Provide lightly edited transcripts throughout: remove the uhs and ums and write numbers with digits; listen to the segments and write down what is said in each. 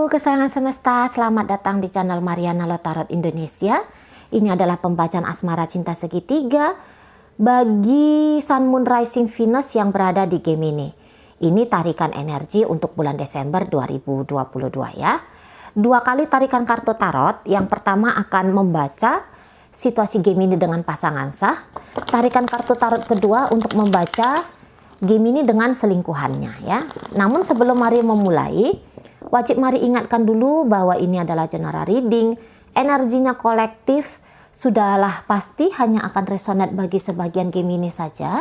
Halo kesayangan semesta, selamat datang di channel Mariana Lotarot Indonesia. Ini adalah pembacaan asmara cinta segitiga bagi Sun Moon Rising Venus yang berada di Gemini. Ini tarikan energi untuk bulan Desember 2022 ya. Dua kali tarikan kartu tarot. Yang pertama akan membaca situasi Gemini dengan pasangan sah. Tarikan kartu tarot kedua untuk membaca Gemini dengan selingkuhannya ya. Namun sebelum mari memulai, wajib mari ingatkan dulu bahwa ini adalah general reading, energinya kolektif, sudahlah pasti hanya akan resonate bagi sebagian Gemini saja,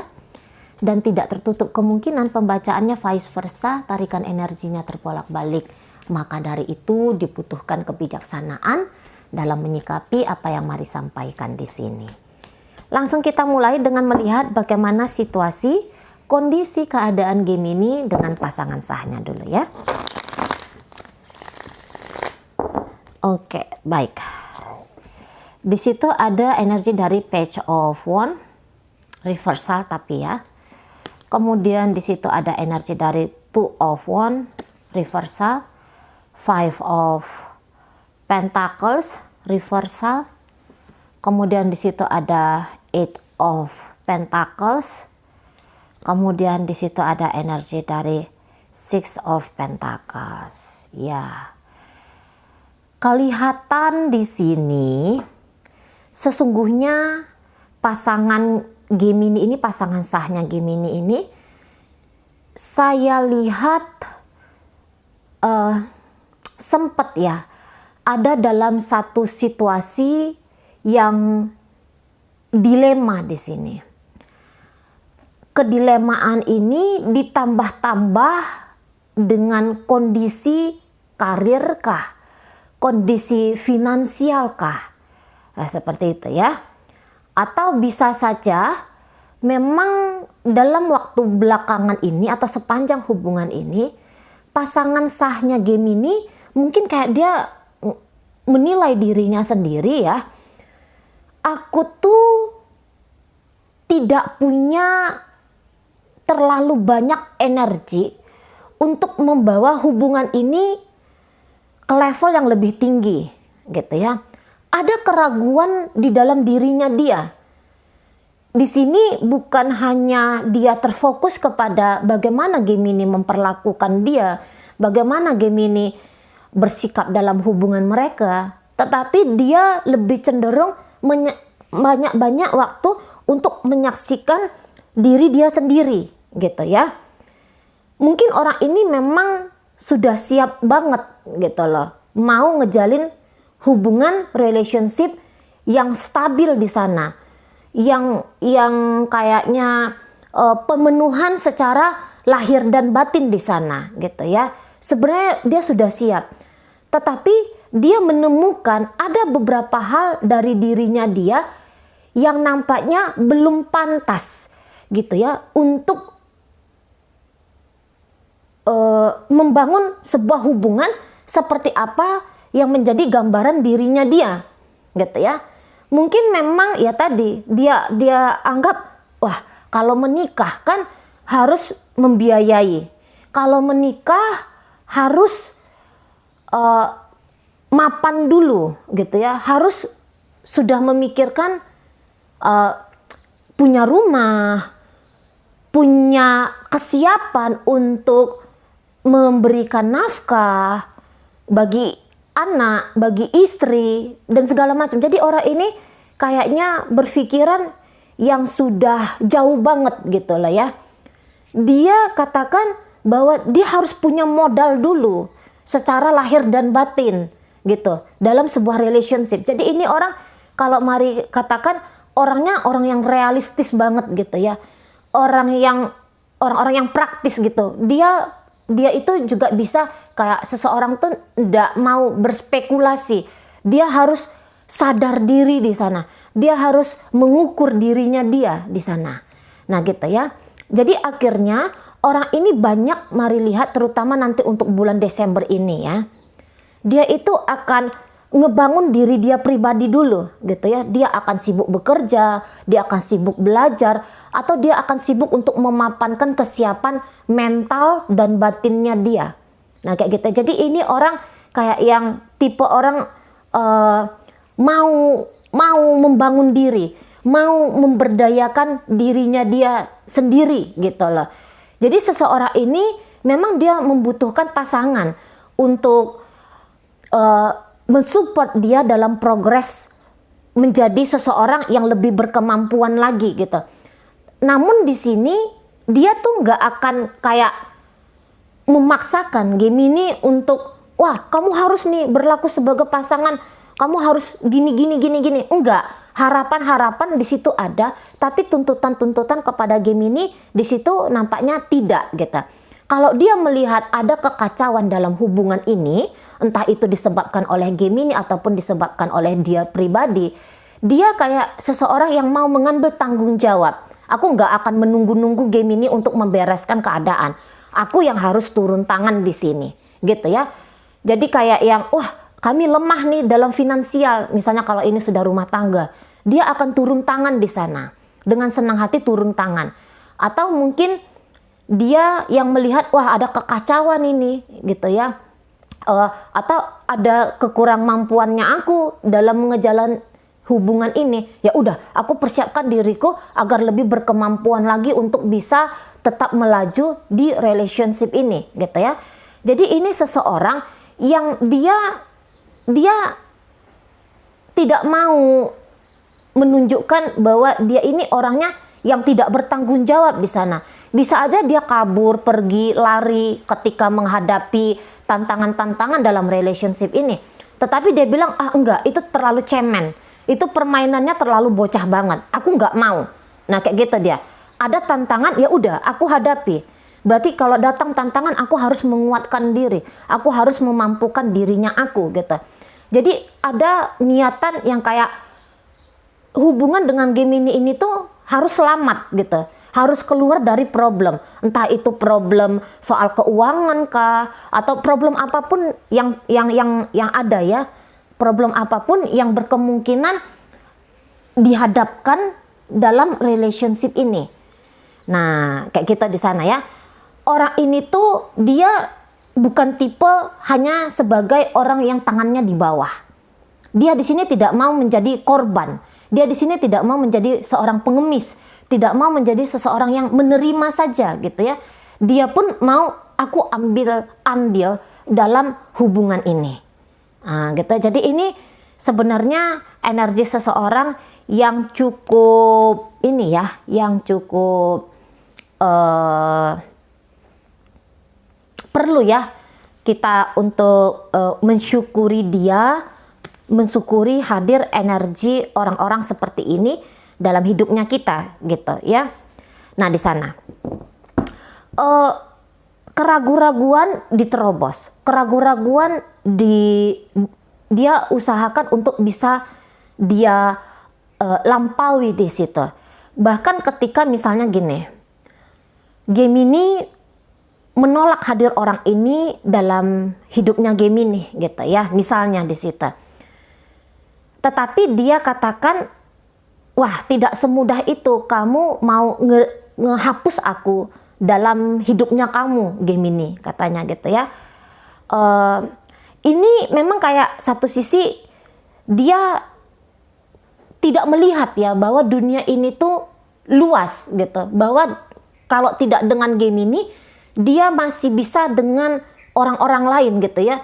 dan tidak tertutup kemungkinan pembacaannya vice versa, tarikan energinya terbolak-balik. Maka dari itu dibutuhkan kebijaksanaan dalam menyikapi apa yang mari sampaikan di sini. Langsung kita mulai dengan melihat bagaimana situasi, kondisi keadaan Gemini dengan pasangan sahnya dulu ya. Oke, baik. Di situ ada energi dari Page of Wands, reversal tapi ya. Kemudian di situ ada energi dari Two of Wands, reversal, Five of Pentacles, reversal. Kemudian di situ ada Eight of Pentacles. Kemudian di situ ada energi dari Six of Pentacles. Ya. Kelihatan di sini sesungguhnya pasangan Gemini ini, pasangan sahnya Gemini ini, saya lihat sempat ya ada dalam satu situasi yang dilema di sini. Kedilemaan ini ditambah-tambah dengan kondisi karir kah? Kondisi finansial kah? Nah, seperti itu ya. Atau bisa saja memang dalam waktu belakangan ini atau sepanjang hubungan ini, pasangan sahnya Gemini mungkin kayak dia menilai dirinya sendiri ya. Aku tuh tidak punya terlalu banyak energi untuk membawa hubungan ini ke level yang lebih tinggi gitu ya. Ada keraguan di dalam dirinya dia. Di sini bukan hanya dia terfokus kepada bagaimana Gemini memperlakukan dia, bagaimana Gemini bersikap dalam hubungan mereka, tetapi dia lebih cenderung banyak-banyak waktu untuk menyaksikan diri dia sendiri gitu ya. Mungkin orang ini memang sudah siap banget gitu loh, mau ngejalin hubungan relationship yang stabil di sana, yang kayaknya pemenuhan secara lahir dan batin di sana gitu ya. Sebenarnya dia sudah siap, tetapi dia menemukan ada beberapa hal dari dirinya dia yang nampaknya belum pantas gitu ya untuk membangun sebuah hubungan seperti apa yang menjadi gambaran dirinya dia gitu ya. Mungkin memang ya tadi dia anggap, wah kalau menikah kan harus membiayai, kalau menikah harus mapan dulu gitu ya, harus sudah memikirkan punya rumah, punya kesiapan untuk memberikan nafkah bagi anak, bagi istri, dan segala macam. Jadi orang ini kayaknya berpikiran yang sudah jauh banget gitu lah ya. Dia katakan bahwa dia harus punya modal dulu secara lahir dan batin gitu dalam sebuah relationship. Jadi ini orang, kalau mari katakan, orangnya orang yang realistis banget gitu ya. Orang-orang yang praktis gitu. Dia itu juga bisa kayak seseorang tuh tidak mau berspekulasi. Dia harus sadar diri di sana. Dia harus mengukur dirinya dia di sana. Nah gitu ya. Jadi akhirnya orang ini banyak mari lihat, terutama nanti untuk bulan Desember ini ya. Dia itu akan ngebangun diri dia pribadi dulu gitu ya. Dia akan sibuk bekerja, dia akan sibuk belajar, atau dia akan sibuk untuk memapankan kesiapan mental dan batinnya dia Nah kayak gitu. Jadi ini orang kayak yang tipe orang mau membangun diri, mau memberdayakan dirinya dia sendiri gitu loh. Jadi seseorang ini memang dia membutuhkan pasangan untuk mensupport dia dalam progres menjadi seseorang yang lebih berkemampuan lagi gitu. Namun di sini dia tuh nggak akan kayak memaksakan Gemini untuk wah kamu harus nih berlaku sebagai pasangan, kamu harus gini. Enggak, harapan di situ ada, tapi tuntutan kepada Gemini di situ nampaknya tidak gitu. Kalau dia melihat ada kekacauan dalam hubungan ini, entah itu disebabkan oleh Gemini ataupun disebabkan oleh dia pribadi, dia kayak seseorang yang mau mengambil tanggung jawab. Aku nggak akan menunggu-nunggu Gemini untuk membereskan keadaan. Aku yang harus turun tangan di sini, gitu ya. Jadi kayak yang, wah kami lemah nih dalam finansial. Misalnya kalau ini sudah rumah tangga, dia akan turun tangan di sana. Dengan senang hati turun tangan. Atau mungkin dia yang melihat, wah ada kekacauan ini, gitu ya. Atau ada kekurang mampuannya aku dalam mengejalan hubungan ini, ya udah aku persiapkan diriku agar lebih berkemampuan lagi untuk bisa tetap melaju di relationship ini gitu ya. Jadi ini seseorang yang dia tidak mau menunjukkan bahwa dia ini orangnya yang tidak bertanggung jawab di sana. Bisa aja dia kabur, pergi, lari ketika menghadapi tantangan-tantangan dalam relationship ini. Tetapi dia bilang, enggak, itu terlalu cemen. Itu permainannya terlalu bocah banget. Aku nggak mau. Nah kayak gitu dia. Ada tantangan, ya udah aku hadapi. Berarti kalau datang tantangan aku harus menguatkan diri. Aku harus memampukan dirinya aku gitu. Jadi ada niatan yang kayak hubungan dengan Gemini ini tuh harus selamat gitu. Harus keluar dari problem. Entah itu problem soal keuangan kah atau problem apapun yang ada ya. Problem apapun yang berkemungkinan dihadapkan dalam relationship ini. Nah, kayak kita di sana ya. Orang ini tuh dia bukan tipe hanya sebagai orang yang tangannya di bawah. Dia di sini tidak mau menjadi korban. Dia di sini tidak mau menjadi seorang pengemis, tidak mau menjadi seseorang yang menerima saja gitu ya. Dia pun mau aku ambil andil dalam hubungan ini. Nah, gitu. Jadi ini sebenarnya energi seseorang yang cukup ini ya, yang cukup perlu ya kita untuk mensyukuri dia, mensyukuri hadir energi orang-orang seperti ini dalam hidupnya kita gitu ya. Nah di sana keraguan-raguan diterobos, keraguan-raguan dia usahakan untuk bisa dia lampaui di situ. Bahkan ketika misalnya gini, Gemini menolak hadir orang ini dalam hidupnya Gemini gitu ya, misalnya di situ. Tetapi dia katakan, wah tidak semudah itu kamu mau ngehapus aku dalam hidupnya kamu Gemini, katanya gitu ya. Ini memang kayak satu sisi dia tidak melihat ya bahwa dunia ini tuh luas gitu. Bahwa kalau tidak dengan Gemini, dia masih bisa dengan orang-orang lain gitu ya.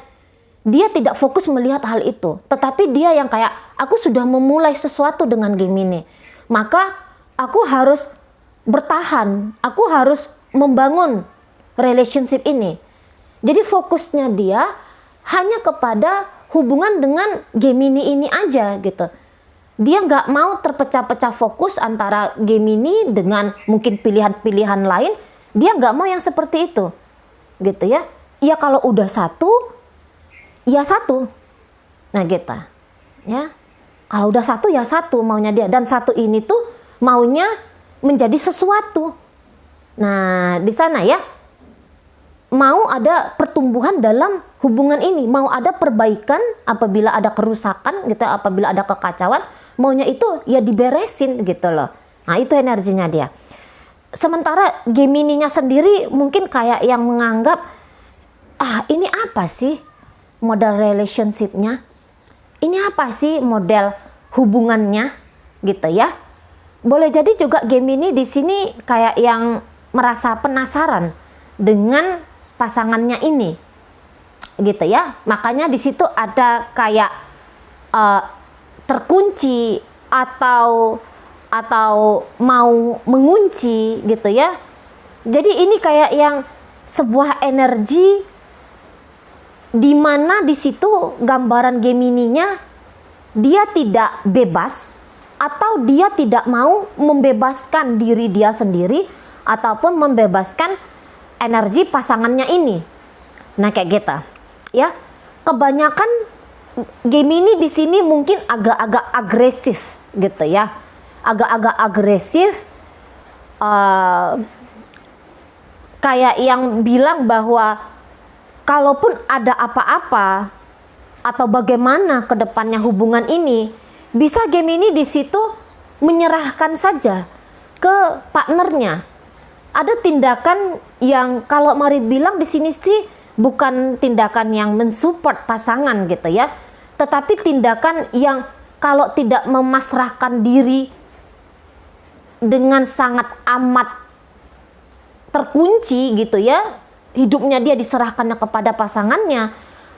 Dia tidak fokus melihat hal itu. Tetapi dia yang kayak, aku sudah memulai sesuatu dengan Gemini. Maka aku harus bertahan. Aku harus membangun relationship ini. Jadi fokusnya dia hanya kepada hubungan dengan Gemini ini aja gitu. Dia nggak mau terpecah-pecah fokus antara Gemini dengan mungkin pilihan-pilihan lain. Dia nggak mau yang seperti itu, gitu ya. Ya kalau udah satu, ya satu. Nah gitu, ya. Kalau udah satu ya satu maunya dia. Dan satu ini tuh maunya menjadi sesuatu. Nah di sana ya. Mau ada pertumbuhan dalam hubungan ini, mau ada perbaikan apabila ada kerusakan gitu, apabila ada kekacauan, maunya itu ya diberesin gitu loh. Nah itu energinya dia. Sementara Gemininya sendiri mungkin kayak yang menganggap ini apa sih model relationship-nya? Ini apa sih model hubungannya gitu ya? Boleh jadi juga Gemini di sini kayak yang merasa penasaran dengan pasangannya ini, gitu ya. Makanya di situ ada kayak terkunci atau mau mengunci gitu ya. Jadi ini kayak yang sebuah energi di mana di situ gambaran Gemininya dia tidak bebas atau dia tidak mau membebaskan diri dia sendiri ataupun membebaskan energi pasangannya ini. Nah kayak gitu ya. Kebanyakan Gemini di sini mungkin agak-agak agresif gitu ya. Agak-agak agresif, kayak yang bilang bahwa kalaupun ada apa-apa atau bagaimana ke depannya hubungan ini, bisa Gemini di situ menyerahkan saja ke partnernya. Ada tindakan yang kalau Mari bilang di sini sih bukan tindakan yang mensupport pasangan gitu ya, tetapi tindakan yang kalau tidak memasrahkan diri dengan sangat amat terkunci gitu ya, hidupnya dia diserahkannya kepada pasangannya,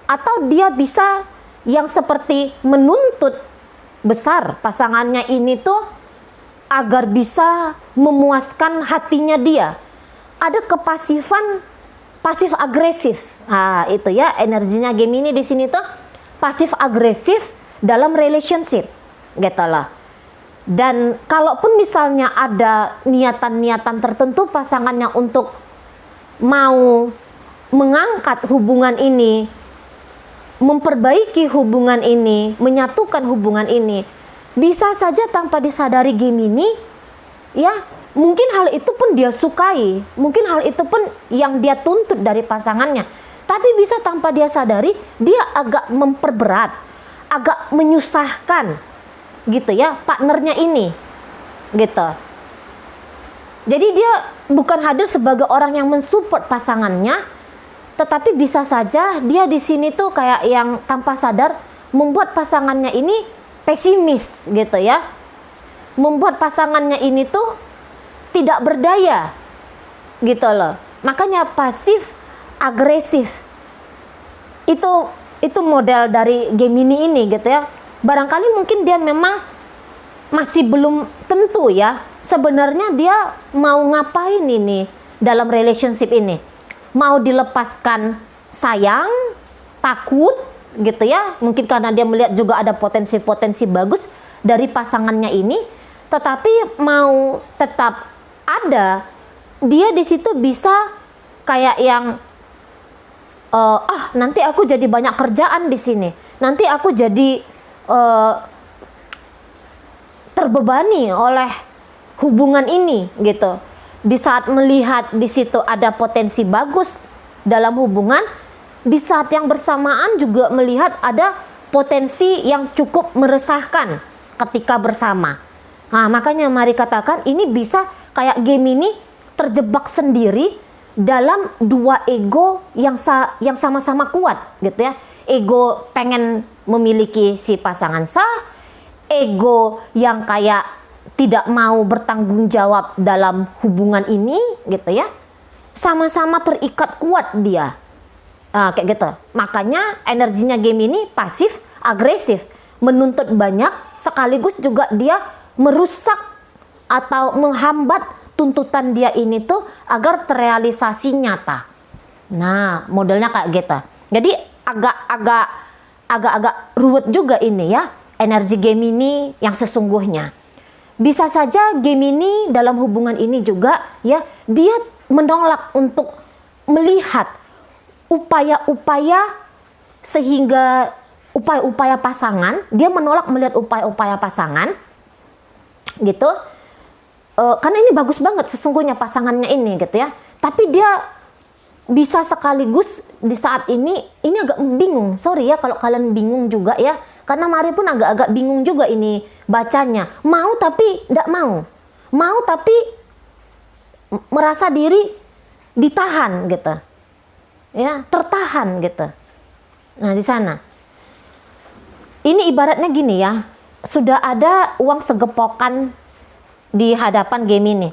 atau dia bisa yang seperti menuntut besar pasangannya ini tuh agar bisa memuaskan hatinya dia. Ada kepasifan, pasif agresif. Nah, itu ya energinya Gemini di sini tuh pasif agresif dalam relationship. Gitu lah. Dan kalaupun misalnya ada niatan-niatan tertentu pasangannya untuk mau mengangkat hubungan ini, memperbaiki hubungan ini, menyatukan hubungan ini, bisa saja tanpa disadari Gemini, ya mungkin hal itu pun dia sukai, mungkin hal itu pun yang dia tuntut dari pasangannya, tapi bisa tanpa dia sadari dia agak memperberat, agak menyusahkan, gitu ya partnernya ini, gitu. Jadi dia bukan hadir sebagai orang yang mensupport pasangannya, tetapi bisa saja dia di sini tuh kayak yang tanpa sadar membuat pasangannya ini pesimis gitu ya. Membuat pasangannya ini tuh tidak berdaya gitu loh. Makanya pasif agresif. Itu model dari Gemini ini gitu ya. Barangkali mungkin dia memang masih belum tentu ya. Sebenarnya dia mau ngapain ini dalam relationship ini? Mau dilepaskan sayang, takut gitu ya, mungkin karena dia melihat juga ada potensi-potensi bagus dari pasangannya ini, tetapi mau tetap ada, dia di situ bisa kayak yang nanti aku jadi banyak kerjaan di sini, nanti aku jadi terbebani oleh hubungan ini gitu. Di saat melihat di situ ada potensi bagus dalam hubungan, di saat yang bersamaan juga melihat ada potensi yang cukup meresahkan ketika bersama. Nah, makanya Mari katakan ini bisa kayak Gemini terjebak sendiri dalam dua ego yang sama-sama kuat gitu ya. Ego pengen memiliki si pasangan sah, ego yang kayak tidak mau bertanggung jawab dalam hubungan ini gitu ya. Sama-sama terikat kuat dia. Kayak gitu. Makanya energinya Gemini pasif agresif, menuntut banyak, sekaligus juga dia merusak atau menghambat tuntutan dia ini tuh agar terrealisasi nyata. Nah, modelnya kayak gitu. Jadi agak-agak ruwet juga ini ya, energi Gemini yang sesungguhnya. Bisa saja Gemini dalam hubungan ini juga ya, dia menolak untuk melihat upaya-upaya, sehingga upaya-upaya pasangan, dia menolak melihat upaya-upaya pasangan gitu. Karena ini bagus banget sesungguhnya pasangannya ini gitu ya, tapi dia bisa sekaligus di saat ini agak bingung. Sorry ya kalau kalian bingung juga ya, karena Mari pun agak-agak bingung juga ini bacanya. Mau tapi tidak mau, mau tapi merasa diri ditahan gitu. ya, tertahan gitu. Nah, di sana. Ini ibaratnya gini ya, sudah ada uang segepokan di hadapan Gemini.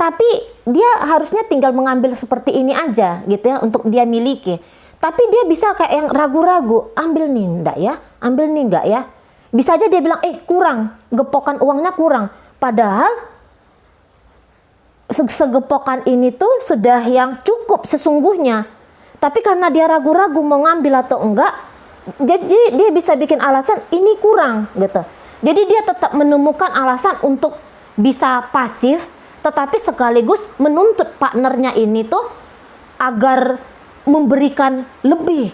Tapi dia harusnya tinggal mengambil seperti ini aja gitu ya untuk dia miliki. Tapi dia bisa kayak yang ragu-ragu, ambil nih enggak ya, ambil nih enggak ya. Bisa aja dia bilang, kurang, gepokan uangnya kurang. Padahal segepokan ini tuh sudah yang cukup sesungguhnya. Tapi karena dia ragu-ragu mau ngambil atau enggak, jadi dia bisa bikin alasan ini kurang gitu. Jadi dia tetap menemukan alasan untuk bisa pasif, tetapi sekaligus menuntut partnernya ini tuh agar memberikan lebih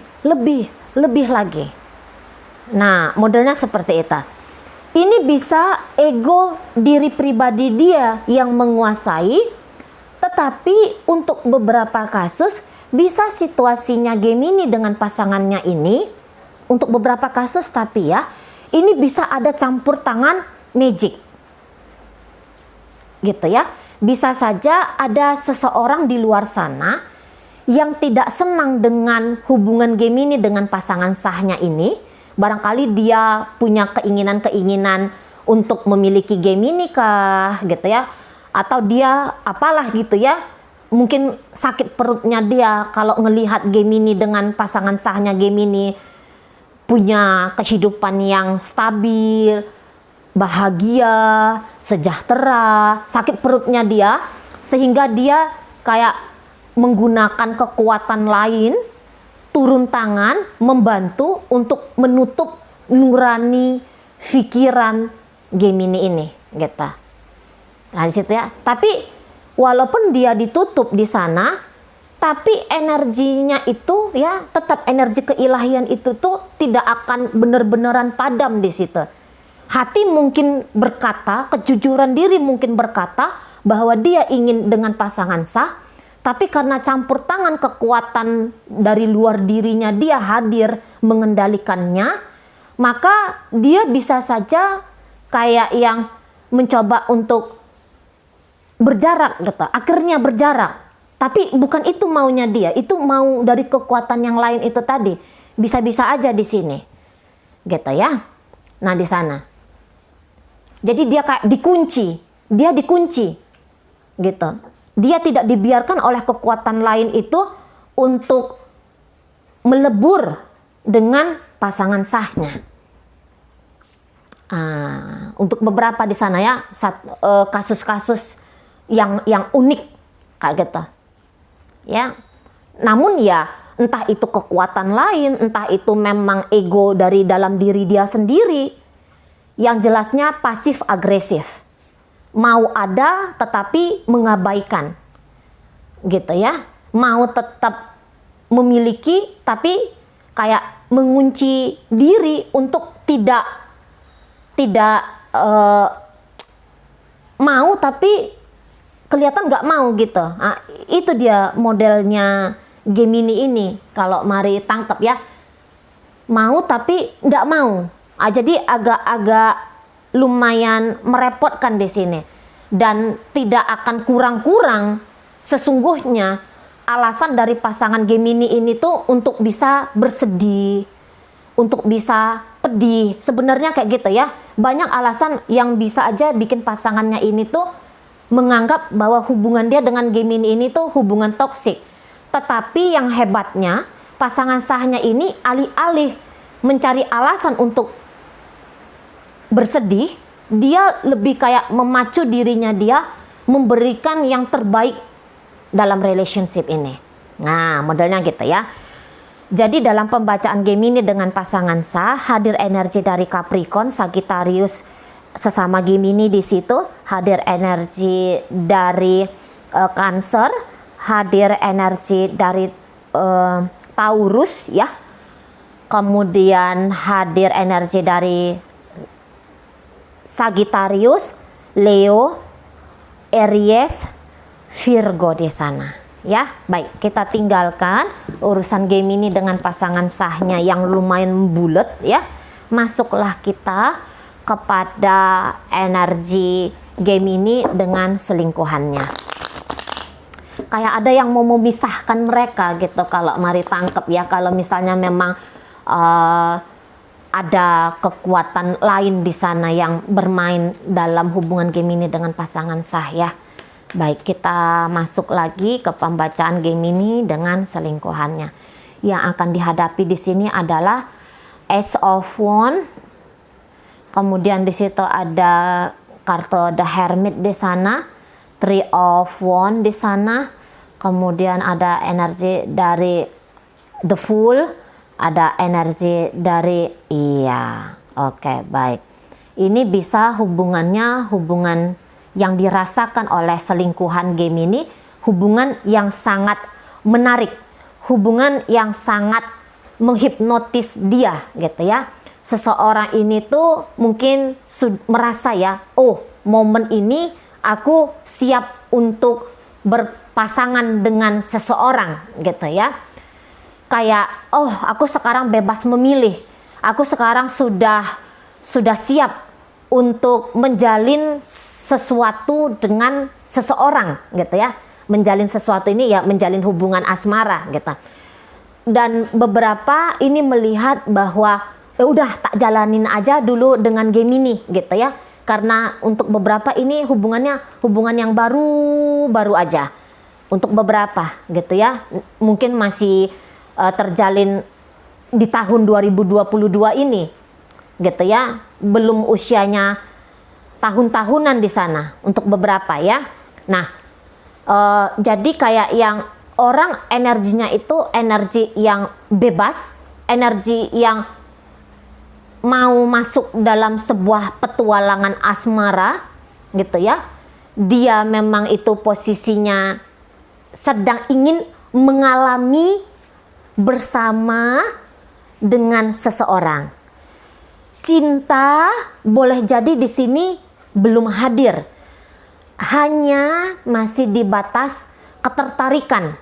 lagi. Nah, modelnya seperti itu. Ini bisa ego diri pribadi dia yang menguasai, tetapi untuk beberapa kasus bisa situasinya Gemini dengan pasangannya ini, untuk beberapa kasus tapi ya, ini bisa ada campur tangan magic. Gitu ya. Bisa saja ada seseorang di luar sana yang tidak senang dengan hubungan Gemini dengan pasangan sahnya ini. Barangkali dia punya keinginan-keinginan untuk memiliki Gemini kah gitu ya. Atau dia apalah gitu ya. Mungkin sakit perutnya dia kalau ngelihat Gemini dengan pasangan sahnya Gemini punya kehidupan yang stabil, bahagia, sejahtera, sakit perutnya dia, sehingga dia kayak menggunakan kekuatan lain, turun tangan, membantu untuk menutup nurani pikiran Gemini ini, gitu. Nah, di situ ya. Tapi walaupun dia ditutup di sana, tapi energinya itu ya tetap energi keilahian itu tuh tidak akan benar-benaran padam di situ. Hati mungkin berkata, kejujuran diri mungkin berkata bahwa dia ingin dengan pasangan sah, tapi karena campur tangan kekuatan dari luar dirinya dia hadir mengendalikannya, maka dia bisa saja kayak yang mencoba untuk berjarak gitu, akhirnya berjarak. Tapi bukan itu maunya dia, itu mau dari kekuatan yang lain itu tadi. Bisa-bisa aja di sini. Gitu ya. Nah, di sana. Jadi dia kayak dikunci, dia dikunci. Gitu. Dia tidak dibiarkan oleh kekuatan lain itu untuk melebur dengan pasangan sahnya. Untuk beberapa di sana ya, kasus-kasus yang unik kayak gitu. Ya, namun ya entah itu kekuatan lain, entah itu memang ego dari dalam diri dia sendiri, yang jelasnya pasif agresif, mau ada tetapi mengabaikan, gitu ya, mau tetap memiliki tapi kayak mengunci diri untuk tidak mau tapi kelihatan nggak mau gitu. Nah, itu dia modelnya Gemini ini. Kalau mari tangkap ya, mau tapi nggak mau. Jadi agak-agak lumayan merepotkan di sini. Dan tidak akan kurang-kurang sesungguhnya alasan dari pasangan Gemini ini tuh untuk bisa bersedih, untuk bisa pedih. Sebenarnya kayak gitu ya. Banyak alasan yang bisa aja bikin pasangannya ini tuh menganggap bahwa hubungan dia dengan Gemini ini tuh hubungan toksik. Tetapi yang hebatnya, pasangan sahnya ini alih-alih mencari alasan untuk bersedih, dia lebih kayak memacu dirinya dia memberikan yang terbaik dalam relationship ini. Nah, modelnya gitu ya. Jadi dalam pembacaan Gemini dengan pasangan sah, hadir energi dari Capricorn, Sagittarius, sesama Gemini di situ, hadir energi dari Cancer, hadir energi dari Taurus ya. Kemudian hadir energi dari Sagittarius, Leo, Aries, Virgo di sana. Ya, baik, kita tinggalkan urusan Gemini dengan pasangan sahnya yang lumayan bulat ya. Masuklah kita kepada energi Gemini dengan selingkuhannya. kayak ada yang mau memisahkan mereka gitu kalau mari tangkep ya, kalau misalnya memang ada kekuatan lain di sana yang bermain dalam hubungan Gemini dengan pasangan sah ya. Baik, kita masuk lagi ke pembacaan Gemini dengan selingkuhannya. Yang akan dihadapi di sini adalah Ace of Wands. Kemudian di situ ada kartu The Hermit di sana, Three of Wands di sana. Kemudian ada energi dari The Fool. Ada energi dari oke, baik. Ini bisa hubungannya hubungan yang dirasakan oleh selingkuhan Gemini, hubungan yang sangat menarik, hubungan yang sangat menghipnotis dia gitu ya. Seseorang ini tuh mungkin merasa ya, oh momen ini aku siap untuk berpasangan dengan seseorang gitu ya. Kayak, oh aku sekarang bebas memilih, aku sekarang sudah siap untuk menjalin sesuatu dengan seseorang gitu ya. Menjalin sesuatu ini ya menjalin hubungan asmara gitu. Dan beberapa ini melihat bahwa udah tak jalanin aja dulu dengan Gemini gitu ya. Karena untuk beberapa ini hubungan yang baru aja. Untuk beberapa gitu ya. Mungkin masih terjalin di tahun 2022 ini gitu ya, belum usianya tahun-tahunan di sana untuk beberapa ya. Nah jadi kayak yang orang energinya itu energi yang bebas, energi yang mau masuk dalam sebuah petualangan asmara gitu ya. Dia memang itu posisinya sedang ingin mengalami bersama dengan seseorang. Cinta boleh jadi di sini belum hadir, hanya masih di batas ketertarikan.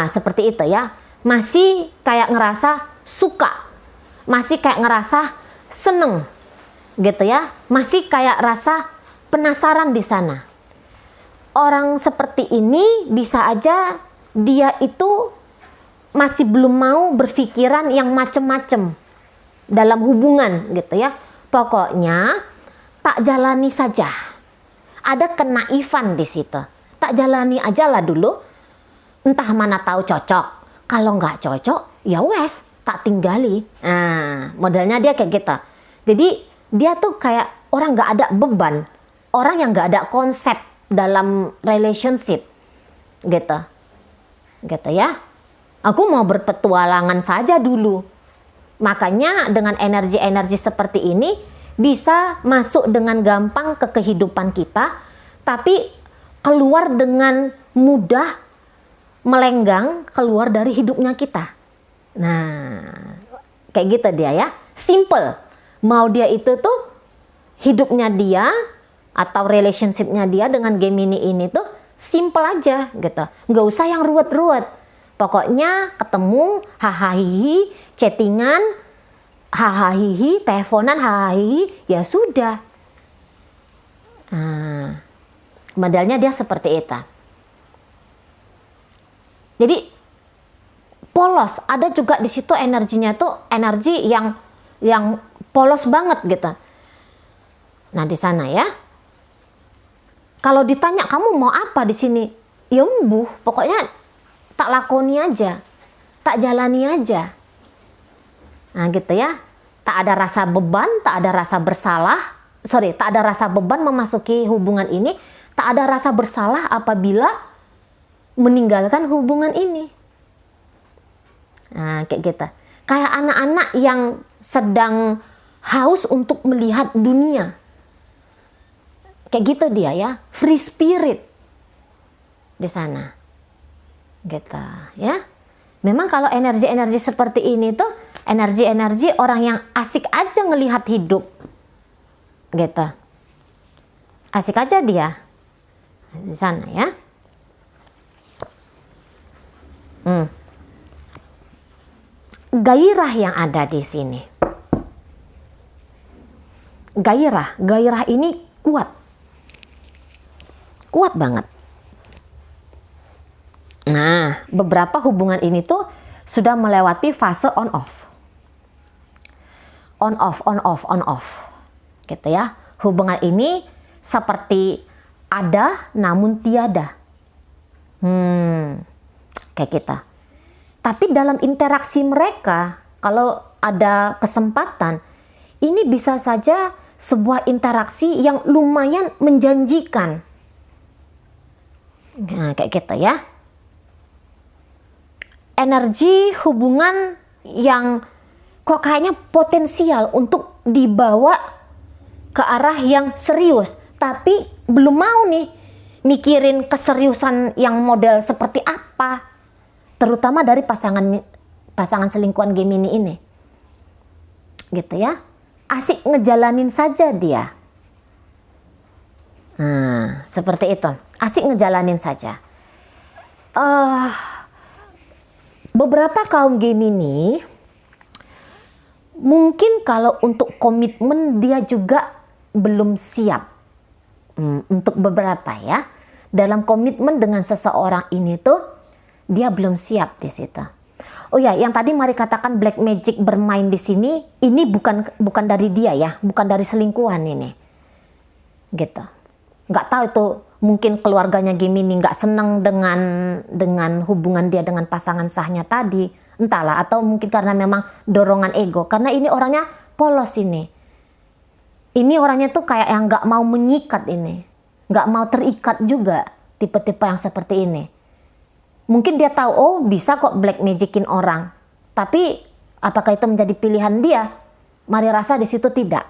Seperti itu ya, masih kayak ngerasa suka, masih kayak ngerasa seneng gitu ya, masih kayak rasa penasaran di sana. Orang seperti ini bisa aja dia itu masih belum mau berpikiran yang macem-macem dalam hubungan gitu ya. Pokoknya tak jalani saja. Ada kenaifan di situ. Tak jalani aja lah dulu. Entah mana tahu cocok. Kalau nggak cocok, ya wes, tak tinggali. Modelnya dia kayak gitu. Jadi dia tuh kayak orang nggak ada beban, orang yang nggak ada konsep dalam relationship, gitu ya. Aku mau berpetualangan saja dulu. Makanya dengan energi-energi seperti ini bisa masuk dengan gampang ke kehidupan kita, tapi keluar dengan mudah, melenggang keluar dari hidupnya kita. Nah, kayak gitu dia ya. Simple. Mau dia itu tuh hidupnya dia atau relationshipnya dia dengan Gemini ini tuh simple aja gitu. Nggak usah yang ruwet-ruwet. Pokoknya ketemu, hahaha, chattingan, hahaha, teleponan, hahaha, ya sudah. Modelnya dia seperti itu. Jadi polos, ada juga di situ energinya tuh energi yang polos banget gitu. Nah di sana ya. Kalau ditanya kamu mau apa di sini, ya pokoknya tak lakoni aja, tak jalani aja. Nah gitu ya. Tak ada rasa beban, tak ada rasa bersalah. Tak ada rasa beban memasuki hubungan ini. Tak ada rasa bersalah apabila meninggalkan hubungan ini. Nah kayak gitu. Kayak anak-anak yang sedang haus untuk melihat dunia. Kayak gitu dia ya. Free spirit di sana. Gitu ya. Memang kalau energi-energi seperti ini tuh energi-energi orang yang asik aja ngelihat hidup gitu, asik aja dia di sana ya. Gairah yang ada di sini, gairah ini kuat banget. beberapa hubungan ini tuh sudah melewati fase on off. On off, on off, on off. Gitu ya. Hubungan ini seperti ada namun tiada. Kayak kita. Tapi dalam interaksi mereka, kalau ada kesempatan, ini bisa saja sebuah interaksi yang lumayan menjanjikan. Nah, kayak gitu ya. Energi hubungan yang kok kayaknya potensial untuk dibawa ke arah yang serius, tapi belum mau nih mikirin keseriusan yang model seperti apa, terutama dari pasangan selingkuhan Gemini ini, gitu ya. Asik ngejalanin saja dia. Nah, seperti itu, asik ngejalanin saja. Beberapa kaum Gemini mungkin kalau untuk komitmen dia juga belum siap. Untuk beberapa ya, dalam komitmen dengan seseorang ini tuh dia belum siap di situ. Oh ya, yang tadi Mari katakan black magic bermain di sini, ini bukan dari dia ya, bukan dari selingkuhan ini, gitu. Nggak tahu itu, mungkin keluarganya Gemini nggak senang dengan hubungan dia dengan pasangan sahnya tadi, entahlah, atau mungkin karena memang dorongan ego, karena ini orangnya polos ini. Ini orangnya tuh kayak yang nggak mau mengikat ini, nggak mau terikat juga, tipe-tipe yang seperti ini. Mungkin dia tahu, oh bisa kok black magicin orang, tapi apakah itu menjadi pilihan dia? Mari rasa di situ tidak,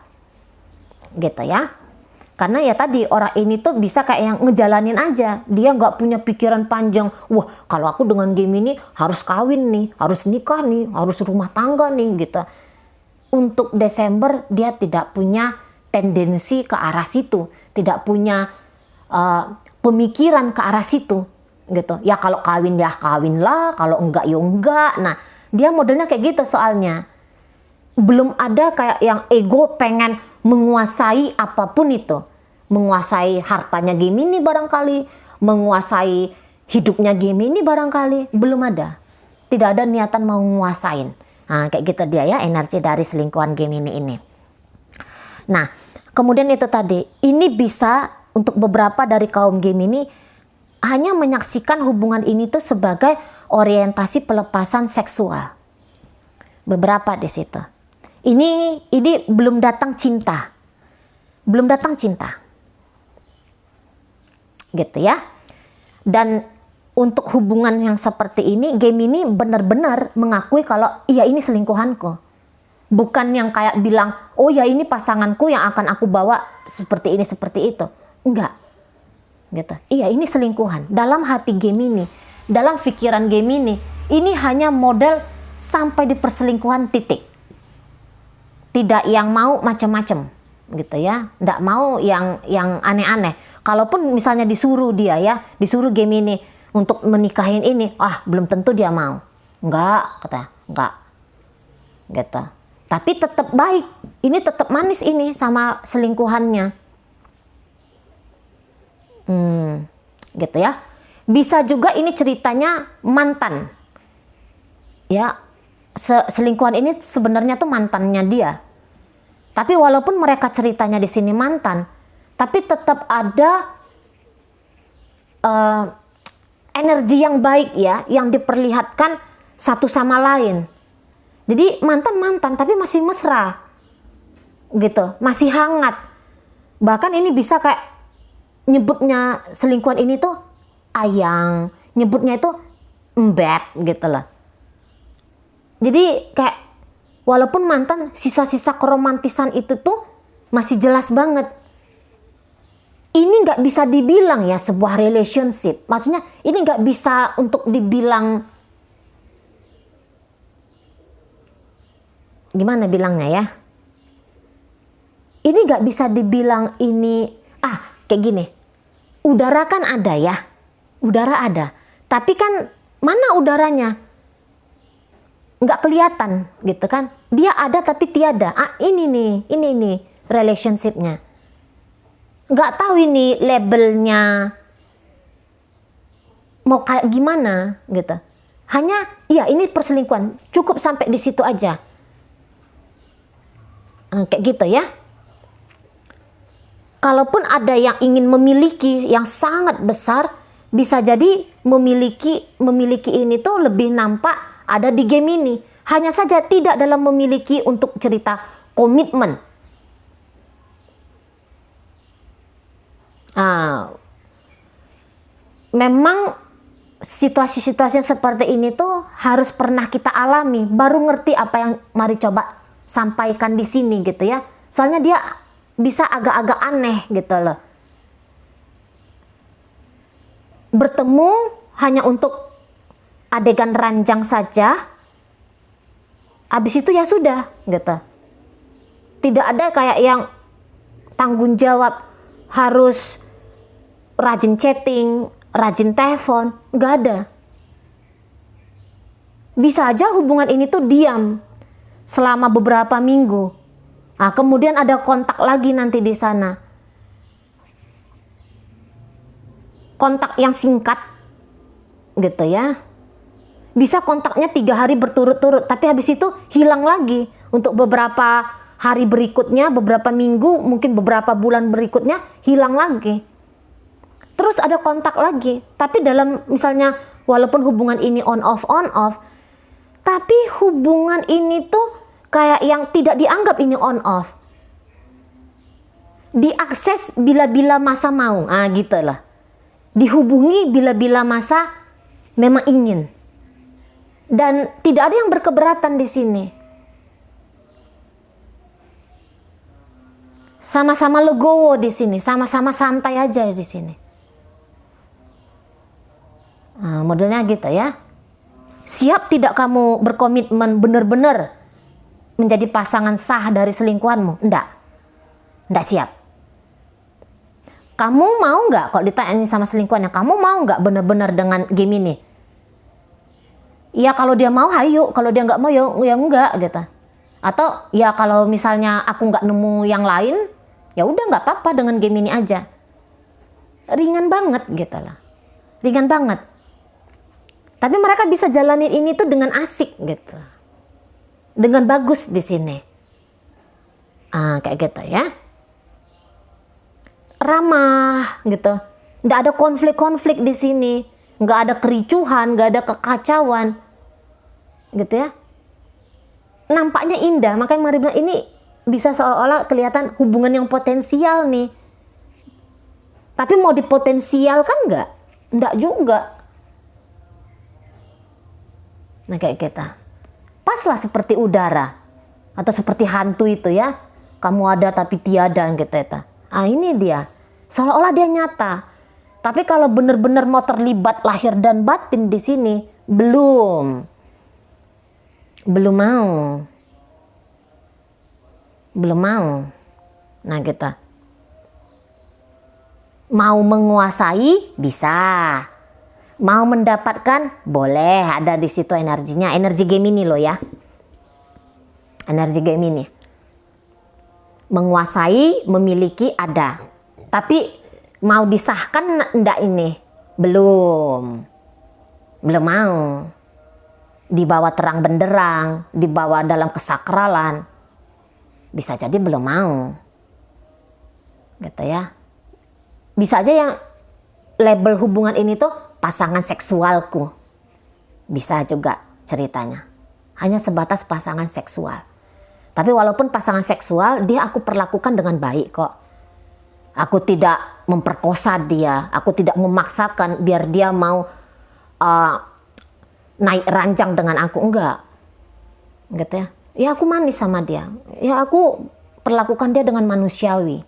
gitu ya. Karena ya tadi orang ini tuh bisa kayak yang ngejalanin aja, dia nggak punya pikiran panjang. Wah, kalau aku dengan Gemini harus kawin nih, harus nikah nih, harus rumah tangga nih, gitu. Untuk Desember dia tidak punya tendensi ke arah situ, tidak punya pemikiran ke arah situ, gitu. Ya kalau kawin ya kawin lah, kalau enggak ya enggak. Nah, dia modelnya kayak gitu soalnya. Belum ada kayak yang ego pengen menguasai apapun itu, menguasai hartanya Gemini barangkali, menguasai hidupnya Gemini barangkali, belum ada. Tidak ada niatan mau menguasain. Nah, kayak gitu dia ya, energi dari selingkuhan Gemini ini. Nah, kemudian itu tadi, ini bisa untuk beberapa dari kaum Gemini hanya menyaksikan hubungan ini tuh sebagai orientasi pelepasan seksual. Beberapa di situ. Ini belum datang cinta. Belum datang cinta. Gitu ya. Dan untuk hubungan yang seperti ini, Gemini benar-benar mengakui kalau iya ini selingkuhanku. Bukan yang kayak bilang, oh ya ini pasanganku yang akan aku bawa seperti ini, seperti itu. Enggak. Gitu. Iya ini selingkuhan. Dalam hati Gemini, dalam pikiran Gemini, ini hanya model sampai di perselingkuhan titik. Tidak yang mau macam-macam. Gitu ya. Enggak mau yang aneh-aneh. Kalaupun misalnya disuruh dia ya, disuruh Gemini untuk menikahin ini, belum tentu dia mau. Enggak, kata, enggak. Gitu. Tapi tetap baik, ini tetap manis ini sama selingkuhannya. Gitu ya. Bisa juga ini ceritanya mantan. Ya, selingkuhan ini sebenarnya tuh mantannya dia. Tapi walaupun mereka ceritanya di sini mantan, tapi tetap ada energi yang baik ya, yang diperlihatkan satu sama lain. Jadi mantan tapi masih mesra, gitu, masih hangat. Bahkan ini bisa kayak nyebutnya selingkuhan ini tuh ayang, nyebutnya itu embeb gitu loh. Jadi kayak walaupun mantan, sisa-sisa keromantisan itu tuh masih jelas banget. Ini nggak bisa dibilang ya sebuah relationship. Maksudnya ini nggak bisa untuk dibilang, gimana bilangnya ya? Ini nggak bisa dibilang ini, kayak gini. Udara kan ada ya, udara ada. Tapi kan mana udaranya? Nggak kelihatan gitu kan? Dia ada tapi tiada. Ini nih relationshipnya. Nggak tahu ini labelnya mau kayak gimana gitu. Hanya, ya ini perselingkuhan, cukup sampai di situ aja. Kayak gitu ya. Kalaupun ada yang ingin memiliki yang sangat besar, bisa jadi memiliki ini tuh lebih nampak ada di game ini. Hanya saja tidak dalam memiliki untuk cerita komitmen. Memang situasi-situasi seperti ini tuh harus pernah kita alami, baru ngerti apa yang mari coba sampaikan di sini gitu ya. Soalnya dia bisa agak-agak aneh gitu loh. Bertemu hanya untuk adegan ranjang saja, habis itu ya sudah gitu. Tidak ada kayak yang tanggung jawab harus rajin chatting, rajin telepon, nggak ada. Bisa aja hubungan ini tuh diam selama beberapa minggu. Nah, kemudian ada kontak lagi nanti di sana. Kontak yang singkat gitu ya. Bisa kontaknya 3 hari berturut-turut, tapi habis itu hilang lagi. Untuk beberapa hari berikutnya, beberapa minggu, mungkin beberapa bulan berikutnya hilang lagi. Terus ada kontak lagi, tapi dalam misalnya walaupun hubungan ini on off, tapi hubungan ini tuh kayak yang tidak dianggap ini on off. Diakses bila-bila masa mau, gitu lah. Dihubungi bila-bila masa memang ingin. Dan tidak ada yang berkeberatan di sini. Sama-sama legowo di sini, sama-sama santai aja di sini. Modelnya gitu ya. Siap tidak kamu berkomitmen benar-benar menjadi pasangan sah dari selingkuhanmu? Enggak siap. Kamu mau nggak kalau ditanya sama selingkuhannya, kamu mau nggak benar-benar dengan game ini? Ya kalau dia mau hayu, kalau dia nggak mau ya enggak gitu. Atau ya kalau misalnya aku nggak nemu yang lain, ya udah nggak apa-apa dengan game ini aja. Ringan banget gitu lah. Ringan banget. Tapi mereka bisa jalanin ini tuh dengan asik gitu. Dengan bagus di sini. Kayak gitu ya. Ramah gitu. Nggak ada konflik-konflik di sini. Nggak ada kericuhan, nggak ada kekacauan. Gitu ya. Nampaknya indah. Makanya mari bilang ini bisa seolah-olah kelihatan hubungan yang potensial nih. Tapi mau dipotensialkan nggak? Nggak juga. Nah kayak kita. Paslah seperti udara. Atau seperti hantu itu ya. Kamu ada tapi tiada gitu ya. Ini dia. Seolah-olah dia nyata. Tapi kalau benar-benar mau terlibat lahir dan batin di sini, belum mau. Nah kita. Mau menguasai bisa. Mau mendapatkan boleh, ada di situ energinya. Energi Gemini loh ya. Energi Gemini. Menguasai, memiliki ada. Tapi mau disahkan enggak ini? Belum mau. Dibawa terang benderang, dibawa dalam kesakralan. Bisa jadi belum mau. Gitu ya. Bisa aja yang label hubungan ini tuh pasangan seksualku. Bisa juga ceritanya. Hanya sebatas pasangan seksual. Tapi walaupun pasangan seksual, dia aku perlakukan dengan baik kok. Aku tidak memperkosa dia. Aku tidak memaksakan biar dia mau naik ranjang dengan aku. Enggak. Gitu ya. Ya aku manis sama dia. Ya aku perlakukan dia dengan manusiawi.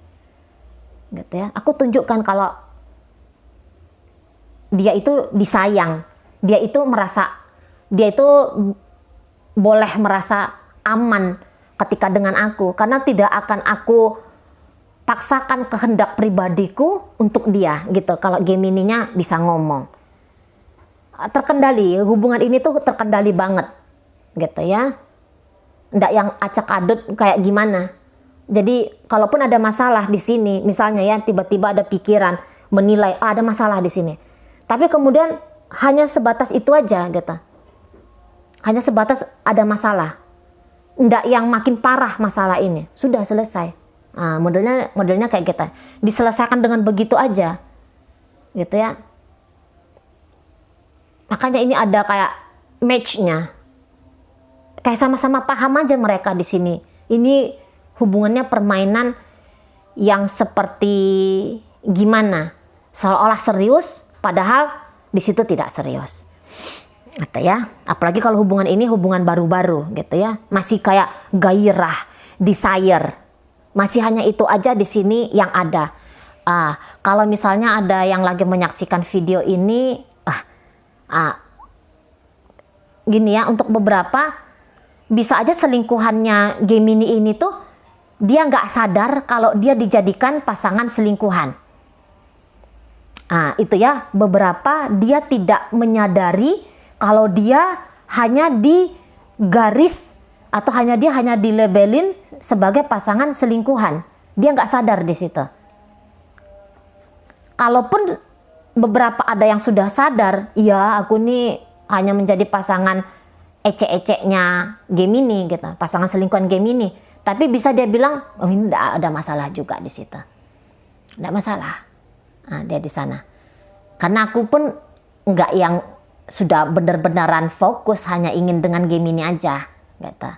Gitu ya. Aku tunjukkan kalau dia itu disayang. Dia itu boleh merasa aman ketika dengan aku. Karena tidak akan aku paksakan kehendak pribadiku untuk dia gitu. Kalau Gemininya bisa ngomong. Terkendali, hubungan ini tuh terkendali banget. Gitu ya. Nggak yang acak adut kayak gimana. Jadi kalaupun ada masalah di sini, misalnya ya tiba-tiba ada pikiran menilai ada masalah di sini. Tapi kemudian hanya sebatas itu aja gitu. Hanya sebatas ada masalah. Nggak yang makin parah masalah ini. Sudah selesai. Nah, modelnya kayak gitu. Diselesaikan dengan begitu aja. Gitu ya. Makanya ini ada kayak match-nya. Kayak sama-sama paham aja mereka di sini. Ini hubungannya permainan yang seperti gimana? Seolah-olah serius, padahal di situ tidak serius. Gitu ya. Apalagi kalau hubungan ini hubungan baru-baru gitu ya. Masih kayak gairah, desire. Masih hanya itu aja di sini yang ada. Kalau misalnya ada yang lagi menyaksikan video ini, gini ya, untuk beberapa bisa aja selingkuhannya Gemini ini tuh dia nggak sadar kalau dia dijadikan pasangan selingkuhan. Itu ya, beberapa dia tidak menyadari kalau dia hanya di garis atau dia hanya dilabelin sebagai pasangan selingkuhan. Dia nggak sadar di situ. Kalaupun beberapa ada yang sudah sadar, ya aku nih hanya menjadi pasangan ecek-eceknya Gemini gitu, pasangan selingkuhan Gemini. Tapi bisa dia bilang, oh ini ada masalah juga di situ. Tidak masalah. Dia di sana. Karena aku pun nggak yang sudah benar-benaran fokus hanya ingin dengan Gemini aja, gitu.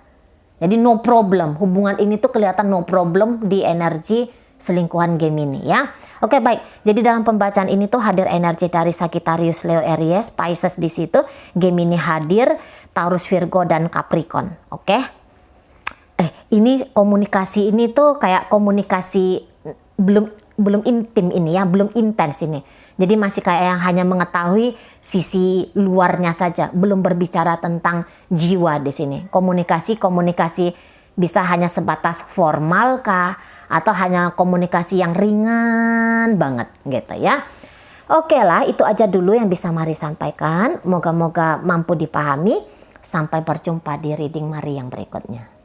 Jadi no problem. Hubungan ini tuh kelihatan no problem di energi selingkuhan Gemini ya. Oke, baik. Jadi dalam pembacaan ini tuh hadir energi dari Sagittarius, Leo, Aries, Pisces di situ, Gemini hadir, Taurus, Virgo dan Capricorn. Oke. Ini komunikasi ini tuh kayak komunikasi belum intim ini ya, belum intens ini. Jadi masih kayak yang hanya mengetahui sisi luarnya saja, belum berbicara tentang jiwa di sini. Komunikasi bisa hanya sebatas formal kah, atau hanya komunikasi yang ringan banget gitu ya. Oke lah, itu aja dulu yang bisa Mari sampaikan. Moga-moga mampu dipahami. Sampai berjumpa di reading Mari yang berikutnya.